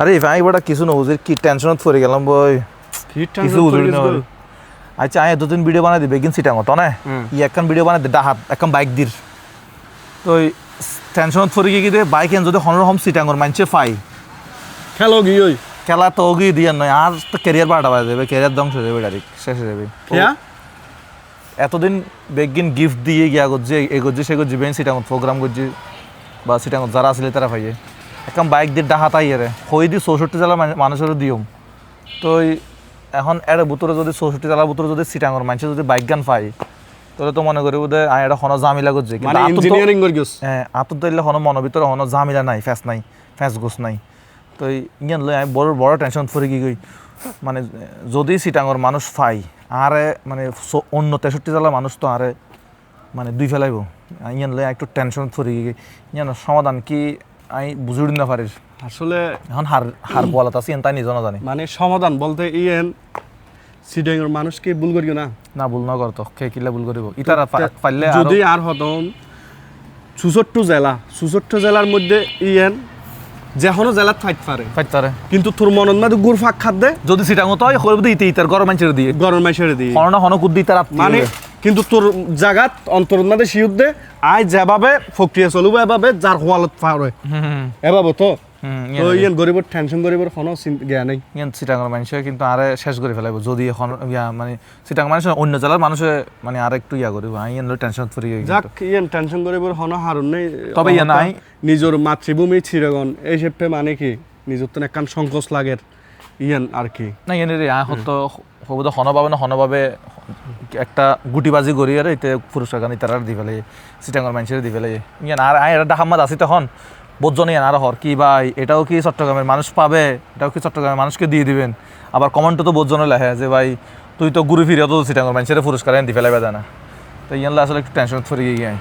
আরে ভাই বড় কিছু না বুঝে কি টেনশনত পড়ে গেলাম বই কিছু বুঝি না আচ্ছা আয় দুদিন ভিডিও বানাই দিবে কিন্তু সিটাঙ্গ তো না ই একখান ভিডিও বানাই দে ডাহাত একখান বাইক দির তো টেনশনত পড়ে গিয়ে দে বাইক এন যদি হনর হোম সিটাঙ্গর মানছে ফাই খেলো গি ওই খেলা তো গিয়ে দিয়ে নয় আর তো ক্যারিয়ার বাড়া বাড়া যাবে ক্যারিয়ার ধ্বংস হয়ে যাবে ডাইরেক্ট শেষ হয়ে যাবে এতদিন বেগিন গিফট দিয়ে গিয়া করছে এগোচ্ছে সেগোচ্ছে বেন সিটাঙ্গ প্রোগ্রাম করছে বা সিটাঙ্গ যারা আসলে তারা পাইয়ে একদম বাইক দিয়ে ডাহাত আইয়ে রে হই দি 64 জেলা মানুষেরও দিয়ম তো এখন এর ভিতরে যদি 64 জেলার ভিতরে যদি সিটাঙ্গর মানুষের যদি বাইক গান পাই তাহলে তো মনে করি বোধহয় এটা হনো জামিলা করছে মানে ইঞ্জিনিয়ারিং করে গেছ হ্যাঁ আতর দিলে হনো মনের ভিতরে হনো জামিলা নাই ফ্যাস গোস নাই তো ইয়ান লই আমি বড় বড় টেনশন পড়ে গই মানে যদি সিটাঙ্গর মানুষ পাই আরে মানে অন্য 63 জেলার মানুষ তো আরে মানে দুই ফেলাইব ইয়ান লই একটু টেনশন পড়ে গই ইয়ান সমাধান কি আমি বুঝুড়ি না পারিস আসলে এখন হার বলা আছে তাই নিজে না জানি মানে সমাধান বলতে ইয়েন সিডেঙ্গর মানুষকে ভুল করিও না ভুল না করতো কে কিলা ভুল করিব ইতারা পারলে যদি আর হতম 64 জেলার মধ্যে ইয়েন যেহনো জেলাত ফাইট পারে কিন্তু তোর মনত মাঝে গুড় ফাঁক খাদ দে যদি সিটাঙ্গ তো করব দিতে ইতার গরম মাইছের দিয়ে হন কুদ দিতে রাত মানে কিন্তু তোর জাগাত অন্তরত মাঝে শিউদ দে আই যেভাবে প্রক্রিয়া চলব এভাবে যার হওয়ালত পারে এভাবে তো ইয়ান গরিবর টেনশন গরিবর কোনো জ্ঞান নেই ইয়ান সিটাঙ্গর মানুষে কিন্তু আরে শেষ করে ফেলাইব যদি এখন মানে সিটাঙ্গ মানুষ অন্য জেলার মানুষে মানে আর একটু করিব ইয়ান টেনশন ফ্রি যাক ইয়ান টেনশন গরিবর হনো হারুন নেই তবে ইয়ান নাই নিজের মাতৃভূমি চিরগণ এই সেপে মানে কি নিজের তো একখান সংকোচ লাগের ইয়ান আর কি না ইয়ান রে হতো হবুদ হনভাবে একটা গুটিবাজি করি আর এতে পুরস্কার গান তারা দি ফেলে সিটাঙ্গর মানুষের দি ফেলে ইয়ান আর এটা ডাহাম্মাদ আছে তখন বোঝনি আর হর কি ভাই এটাও কি চট্টগ্রামের মানুষ পাবে এটাও কি চট্টগ্রামের মানুষকে দিয়ে দিবেন আবার কমেন্টও তো বোঝনে লেখে যে ভাই তুই তো ঘুরে ফিরে তো সিটাঙ্গর মানুষের পুরস্কার এনে দি ফেলাইবে না তো ইয়ানলা আসলে একটু টেনশন ফরি গিয়ে